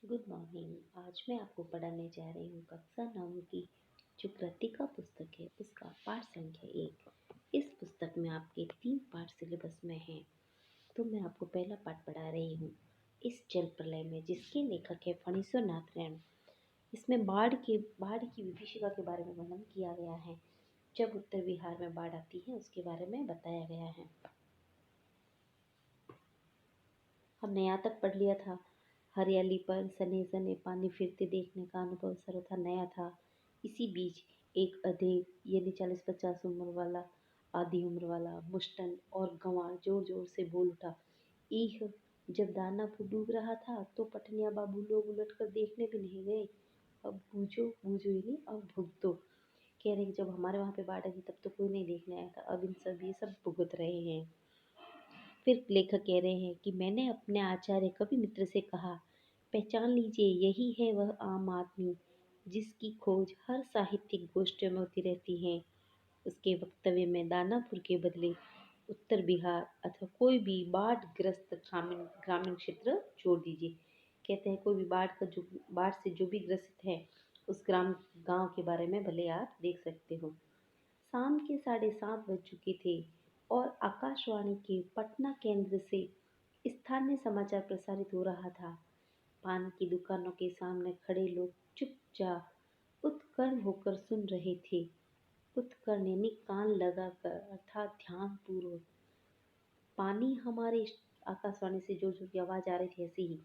Good morning. आज मैं आपको पढ़ाने जा रही हूँ कक्षा 9 की जो कृतिका पुस्तक है उसका पाठ संख्या 1। इस पुस्तक में आपके 3 पाठ सिलेबस में हैं। तो मैं आपको पहला पाठ पढ़ा रही हूँ इस जल प्रलय में, जिसके लेखक है फणीश्वर नाथ रेणु। इसमें बाढ़ की विभीषिका के बारे में वर्णन किया गया है। जब उत्तर बिहार में बाढ़ आती है उसके बारे में बताया गया है। हमने यहाँ तक पढ़ लिया था। हरियाली पर सने सने पानी फिरते देखने का अनुभव सर्वथा नया था। इसी बीच एक अधेड़ यानी 40-50 उम्र वाला आधी उम्र वाला मुश्तन और गंवार जोर जोर से बोल उठा, ईह! जब दानापुर डूब रहा था तो पठनिया बाबू लोग उलट कर देखने भी नहीं गए। अब बूझो बूझो यानी अब भुगतो। कह रहे कि जब हमारे वहाँ पे बाढ़ आई थी तब तो कोई नहीं देखने आया था, अब इन सब ये सब भुगत रहे हैं। फिर लेखक कह रहे हैं कि मैंने अपने आचार्य कवि मित्र से कहा, पहचान लीजिए यही है वह आम आदमी जिसकी खोज हर साहित्यिक गोष्ठियों में होती रहती है। उसके वक्तव्य में दानापुर के बदले उत्तर बिहार अथवा कोई भी बाढ़ ग्रस्त ग्रामीण ग्रामीण क्षेत्र जोड़ दीजिए। कहते हैं कोई भी बाढ़ से जो भी ग्रसित है उस गांव के बारे में भले आप देख सकते हो। शाम के 7:30 बज चुके थे और आकाशवाणी के पटना केंद्र से स्थानीय समाचार प्रसारित हो रहा था। पान की दुकानों के सामने खड़े लोग चुपचाप उत्कर्ण होकर सुन रहे थे। उत्कर्ण यानी कान लगाकर अर्थात ध्यान पूर्वक। पानी हमारे आकाशवाणी से जोर जोर की आवाज आ रही थी ऐसे ही।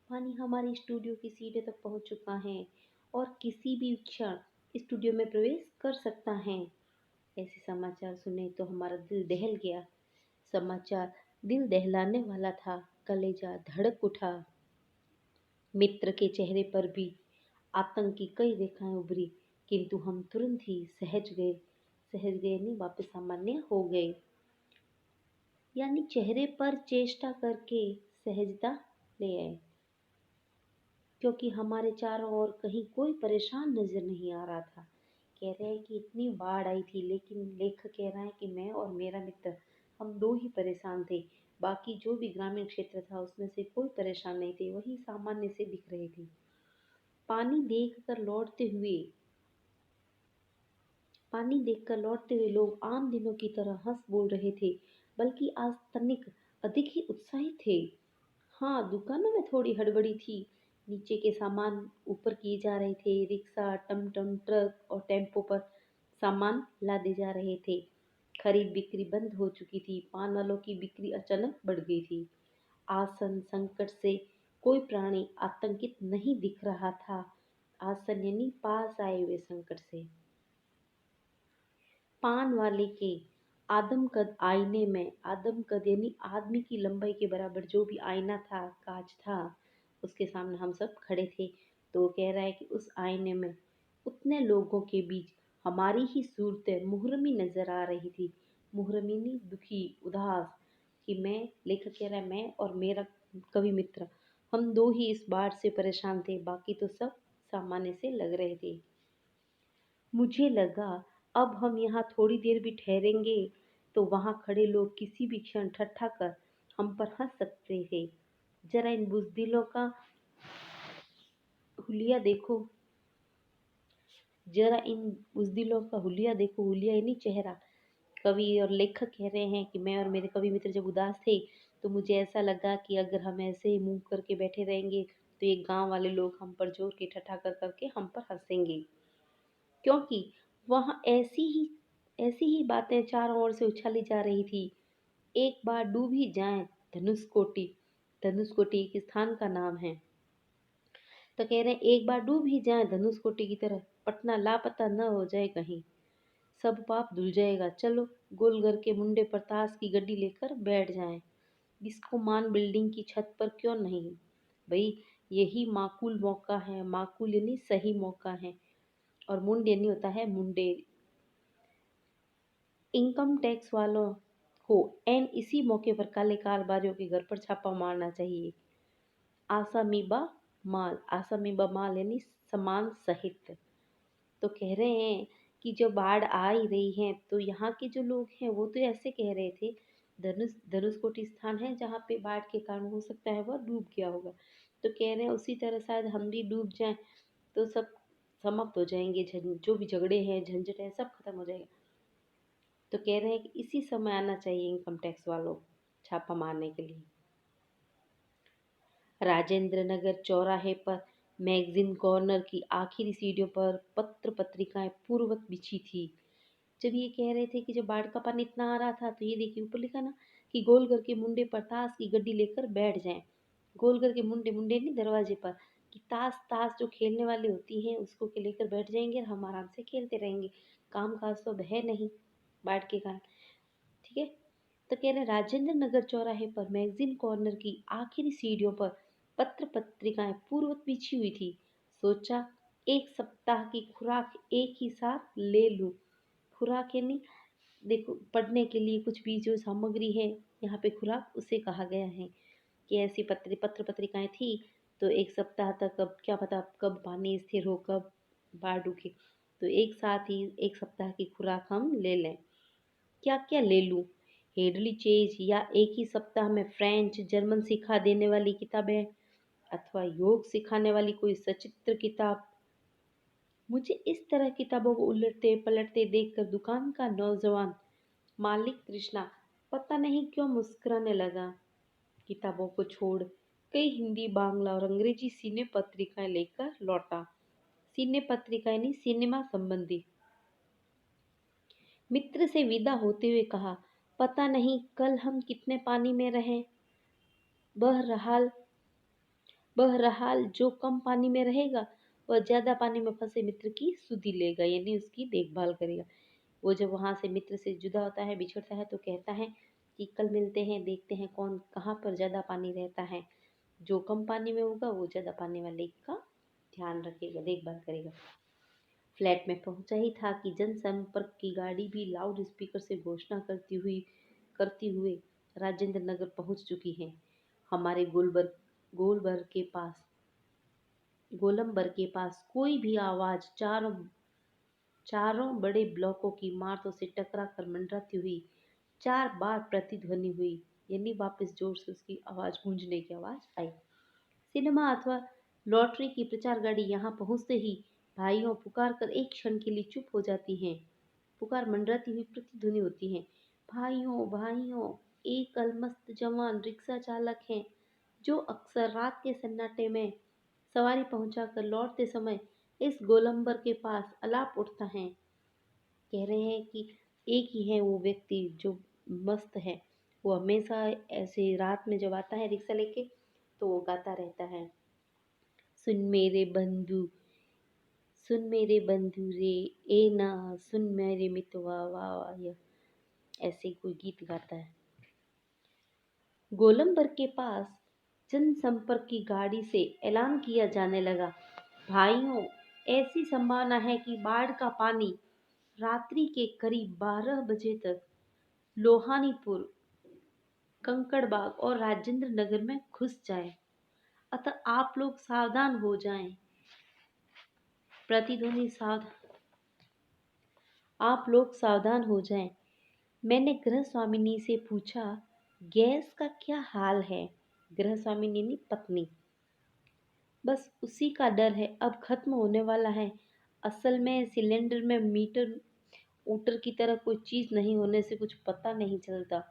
पानी हमारे स्टूडियो की सीढ़ी तक पहुंच चुका है और किसी भी क्षण स्टूडियो में प्रवेश कर सकता है। ऐसे समाचार सुने तो हमारा दिल दहल गया। समाचार दिल दहलाने वाला था। कलेजा धड़क उठा। मित्र के चेहरे पर भी आतंक की कई रेखाएं उभरी, किंतु हम तुरंत ही सहज गए नहीं, वापस सामान्य हो गए। यानी चेहरे पर चेष्टा करके सहजता ले आए, क्योंकि हमारे चारों ओर कहीं कोई परेशान नजर नहीं आ रहा था। कह रहे हैं कि इतनी बाढ़ आई थी, लेकिन लेखक कह रहा है कि मैं और मेरा मित्र हम दो ही परेशान थे। बाकी जो भी ग्रामीण क्षेत्र था उसमें से कोई परेशान नहीं थे, वही सामान्य से दिख रहे थे। पानी देखकर लौटते हुए पानी देखकर लौटते हुए लोग आम दिनों की तरह हंस बोल रहे थे, बल्कि आज तनिक अधिक ही उत्साहित थे। हाँ, दुकानों में थोड़ी हड़बड़ी थी। नीचे के सामान ऊपर किए जा रहे थे। रिक्शा, टमटम, ट्रक और टेम्पो पर सामान लादे जा रहे थे। खरीद बिक्री बंद हो चुकी थी। पान वालों की बिक्री अचानक बढ़ गई थी। आसन संकट से कोई प्राणी आतंकित नहीं दिख रहा था। आसन यानी पास आए हुए संकट से। पान वाले के आदमकद आईने में, आदमकद यानी आदमी की लंबाई के बराबर जो भी आईना था, कांच था, उसके सामने हम सब खड़े थे। तो वो कह रहा है कि उस आईने में उतने लोगों के बीच हमारी ही सूरतें मुहर्रमी नजर आ रही थी। मुहर्रमी नहीं, दुखी, उदास। कि मैं, लेखक कह रहा है, मैं और मेरा कवि मित्र हम दो ही इस बाढ़ से परेशान थे, बाकी तो सब सामान्य से लग रहे थे। मुझे लगा अब हम यहाँ थोड़ी देर भी ठहरेंगे तो वहाँ खड़े लोग किसी भी क्षण ठट्ठा कर हम पर हंस सकते थे। जरा इन बुजदिलों का हुलिया देखो, जरा इन बुजदिलों का हुलिया देखो। हुलिया यानी चेहरा। कवि और लेखक कह रहे हैं कि मैं और मेरे कवि मित्र जब उदास थे तो मुझे ऐसा लगा कि अगर हम ऐसे ही मुंह करके बैठे रहेंगे तो ये गांव वाले लोग हम पर जोर के ठट्ठा कर करके हम पर हंसेंगे, क्योंकि वहाँ ऐसी ही बातें चारों ओर से उछाली जा रही थी। एक बार डूब ही जाए धनुषकोटि। धनुषकोटि एक स्थान का नाम है। तो कह रहे हैं एक बार डूब ही जाए धनुषकोटि की तरह, पटना लापता न हो जाए कहीं, सब पाप धुल जाएगा। चलो गोलघर के मुंडे पर ताश की गड्डी लेकर बैठ जाएं। इसको मान बिल्डिंग की छत पर क्यों नहीं भाई, यही माकूल मौका है। माकूल यानी सही मौका है, और मुंड यानी होता है मुंडे। इनकम टैक्स वालों को एन इसी मौके पर काले कारोबारियों के घर पर छापा मारना चाहिए। आसामीबा आसामीबा माल यानी सामान सहित। तो कह रहे हैं कि जब बाढ़ आ ही रही है तो यहाँ के जो लोग हैं वो तो ऐसे कह रहे थे, धनुषकोटि स्थान है जहाँ पे बाढ़ के कारण हो सकता है वह डूब गया होगा। तो कह रहे हैं उसी तरह शायद हम भी डूब जाएं तो सब समाप्त हो जाएंगे, जो भी झगड़े हैं झंझट है सब खत्म हो जाएगा। तो कह रहे हैं कि इसी समय आना चाहिए इनकम टैक्स वालों को छापा मारने के लिए। राजेंद्र नगर चौराहे पर मैगजीन कॉर्नर की आखिरी सीढ़ियों पर पत्र पत्रिकाएं पूर्ववत बिछी थी। जब ये कह रहे थे कि जब बाढ़ का पानी इतना आ रहा था तो ये देखिए ऊपर लिखा ना कि गोलघर के मुंडे पर ताश की गड्डी लेकर बैठ जाएं। गोलघर के मुंडे मुंडे नहीं दरवाजे पर, कि ताश ताश जो खेलने वाली होती हैं उसको के लेकर बैठ जाएंगे और हम आराम से खेलते रहेंगे। काम काज तो अब है नहीं बाढ़ के कारण। ठीक है। तो कह रहे राजेंद्र नगर चौराहे पर मैगजीन कॉर्नर की आखिरी सीढ़ियों पर पत्र पत्रिकाएं पूर्ववत बिछी हुई थी। सोचा एक सप्ताह की खुराक एक ही साथ ले लूं। खुराक यानी देखो पढ़ने के लिए कुछ भी जो सामग्री है यहाँ पे खुराक उसे कहा गया है कि ऐसी पत्र पत्रिकाएं थी। तो एक सप्ताह तक अब क्या पता कब पानी स्थिर हो कब बाढ़ रुके, तो एक साथ ही एक सप्ताह की खुराक हम ले लें। क्या क्या ले लूं? हेडली चेज या एक ही सप्ताह में फ्रेंच जर्मन सिखा देने वाली किताबें, अथवा योग सिखाने वाली कोई सचित्र किताब। मुझे इस तरह किताबों को उलटते पलटते देखकर दुकान का नौजवान मालिक कृष्णा पता नहीं क्यों मुस्कुराने लगा। किताबों को छोड़ कई हिंदी बांग्ला और अंग्रेजी सिने पत्रिकाएं लेकर लौटा। सिने पत्रिकाएं नहीं, सिनेमा संबंधी। मित्र से विदा होते हुए कहा, पता नहीं कल हम कितने पानी में रहे। बहरहाल बहरहाल जो कम पानी में रहेगा वह ज्यादा पानी में फंसे मित्र की सुधि लेगा, यानी उसकी देखभाल करेगा। वो जब वहां से मित्र से जुदा होता है बिछड़ता है तो कहता है कि कल मिलते हैं, देखते हैं कौन कहाँ पर ज्यादा पानी रहता है। जो कम पानी में होगा वो ज्यादा पानी वाले का ध्यान रखेगा, देखभाल करेगा। फ्लैट में पहुंचा ही था कि जनसंपर्क की गाड़ी भी लाउड स्पीकर से घोषणा करती हुए राजेंद्र नगर पहुंच चुकी है। हमारे गोलंबर के पास कोई भी आवाज चारों बड़े ब्लॉकों की इमारतों से टकरा कर मंडराती हुई 4 बार प्रतिध्वनि हुई, यानी वापस जोर से उसकी आवाज गूंजने की आवाज आई। सिनेमा अथवा लॉटरी की प्रचार गाड़ी यहाँ पहुंचते ही भाइयों पुकार कर एक क्षण के लिए चुप हो जाती हैं। पुकार मंडराती हुई प्रतिध्वनि होती है, भाइयों भाइयों। एक अलमस्त जवान रिक्शा चालक है जो अक्सर रात के सन्नाटे में सवारी पहुंचाकर लौटते समय इस गोलंबर के पास अलाप उठता है। कह रहे हैं कि एक ही है वो व्यक्ति जो मस्त है। वो हमेशा ऐसे रात में जब आता है रिक्शा लेके तो वो गाता रहता है, सुन मेरे बंधु, सुन मेरे बंधु रे, ए ना सुन मेरे मितवा वाह वाह, ऐसे कोई गीत गाता है। गोलंबर के पास जनसंपर्क की गाड़ी से ऐलान किया जाने लगा, भाइयों ऐसी संभावना है कि बाढ़ का पानी रात्रि के करीब 12 बजे तक लोहानीपुर, कंकड़बाग और राजेंद्र नगर में घुस जाए, अतः आप लोग सावधान हो जाएं। प्रतिध्वनि सावधान आप लोग सावधान हो जाएं। मैंने गृह स्वामिनी से पूछा, गैस का क्या हाल है? गृह स्वामिनी ने पत्नी, बस उसी का डर है, अब खत्म होने वाला है। असल में सिलेंडर में मीटर ऊटर की तरह कोई चीज नहीं होने से कुछ पता नहीं चलता।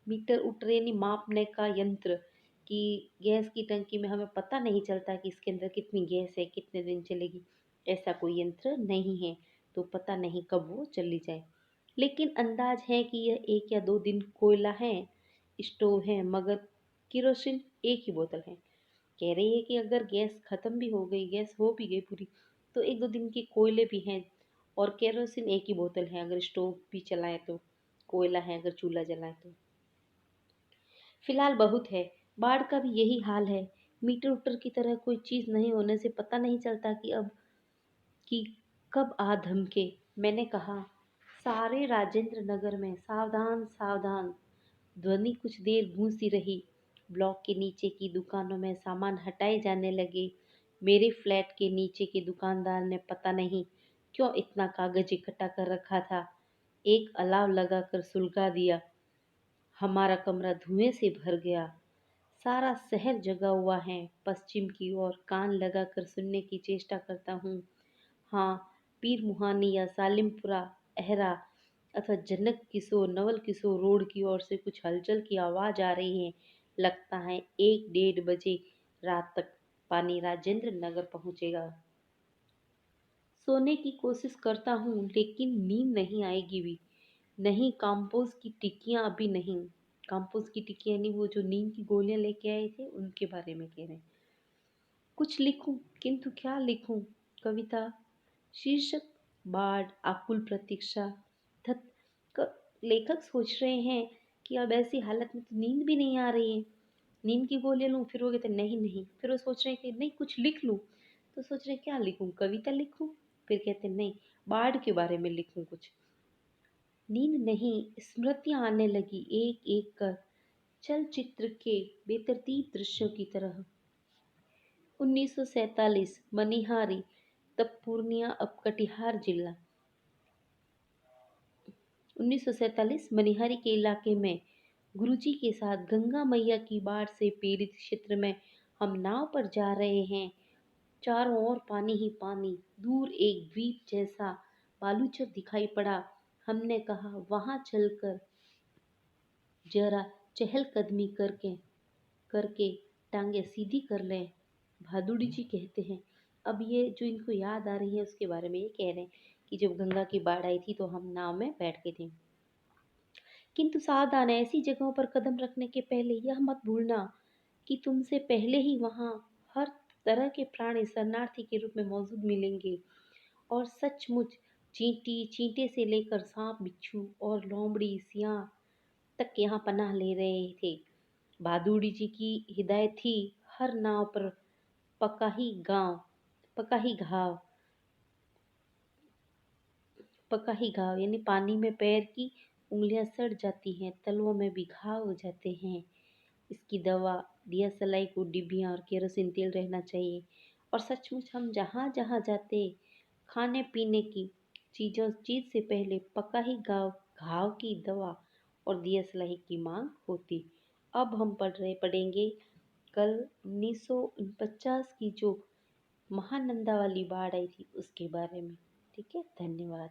मीटर ऊटर यानी मापने का यंत्र, कि गैस की टंकी में हमें पता नहीं चलता कि इसके अंदर कितनी गैस है कितने दिन चलेगी। ऐसा कोई यंत्र नहीं है, तो पता नहीं कब वो चली जाए। लेकिन अंदाज है कि यह 1 या 2 दिन कोयला है, स्टोव है, मगर किरोसिन एक ही बोतल है। कह रही है कि अगर गैस खत्म भी हो गई, गैस हो भी गई पूरी, तो 1 2 दिन के कोयले भी हैं और केरोसिन एक ही बोतल है, अगर स्टोव भी चलाए तो, कोयला है अगर चूल्हा जलाए तो। फिलहाल बहुत है। बाढ़ का भी यही हाल है। मीटर उटर की तरह कोई चीज नहीं होने से पता नहीं चलता कि कब आ धमके। मैंने कहा, सारे राजेंद्र नगर में सावधान सावधान। ध्वनि कुछ देर गूंजती रही। ब्लॉक के नीचे की दुकानों में सामान हटाए जाने लगे। मेरे फ्लैट के नीचे के दुकानदार ने पता नहीं क्यों इतना कागज इकट्ठा कर रखा था, एक अलाव लगाकर सुलगा दिया। हमारा कमरा धुएं से भर गया। सारा शहर जगा हुआ है पश्चिम की ओर, कान लगाकर सुनने की चेष्टा करता हूँ। हाँ, पीर मुहानी या सालिमपुरा अहरा अथवा जनक किशोर नवल किशोर रोड की ओर से कुछ हलचल की आवाज आ रही है। लगता है 1 डेढ़ बजे रात तक पानी राजेंद्र नगर पहुंचेगा। सोने की कोशिश करता हूँ लेकिन नींद नहीं आएगी भी। नहीं, काम्पोज की टिक्कियाँ अभी नहीं। काम्पोज की टिक्कियाँ नहीं, वो जो नींद की गोलियां लेके आए थे उनके बारे में कह रहे हैं। कुछ लिखूं, किंतु क्या लिखूं? कविता। शीर्षक बाढ़ आकुल प्रतीक्षा। धत लेखक सोच रहे हैं कि अब ऐसी हालत में तो नींद भी नहीं आ रही है, नींद की गोलियां लूं। फिर वो कहते नहीं नहीं, फिर वो सोच रहे हैं कि नहीं कुछ लिख लूं। तो सोच रहे हैं क्या लिखूं, कविता लिखूं? फिर कहते नहीं, बाढ़ के बारे में लिखूं कुछ। नींद नहीं, स्मृतियां आने लगी एक एक कर, चलचित्र के बेतरतीब दृश्यों की तरह। 1947 मनिहारी, तब पूर्णिया अब कटिहार जिला। 1947 मनिहारी के इलाके में गुरुजी के साथ गंगा मैया की बाढ़ से पीड़ित क्षेत्र में हम नाव पर जा रहे हैं। चारों ओर पानी ही पानी। दूर एक द्वीप जैसा बालूचर दिखाई पड़ा। हमने कहा वहां चलकर जरा चहलकदमी करके करके टांगे सीधी कर लें। भादुड़ी जी कहते हैं। अब ये जो इनको याद आ रही है उसके बारे में ये कह रहे हैं कि जब गंगा की बाढ़ आई थी तो हम नाव में बैठ गए थे। किंतु सावधान, ऐसी जगहों पर कदम रखने के पहले यह मत भूलना कि तुमसे पहले ही वहां हर तरह के प्राणी शरणार्थी के रूप में मौजूद मिलेंगे। और सचमुच चींटी चींटे से लेकर सांप बिच्छू और लोमड़ी सियाह तक यहाँ पनाह ले रहे थे। भादुड़ी जी की हिदायत थी, हर नाव पर पका ही गांव पका ही घाव पका ही घाव यानी पानी में पैर की उंगलियां सड़ जाती हैं, तलवों में भी घाव हो जाते हैं। इसकी दवा दियासलाई को डिबिया और केरोसिन तेल रहना चाहिए। और सचमुच हम जहाँ जहाँ जाते, खाने पीने की चीज से पहले पका ही घाव की दवा और दियासलाई की मांग होती। अब हम पढ़ेंगे कल 1949 की जो महानंदा वाली बाढ़ आई थी उसके बारे में। ठीक है, धन्यवाद।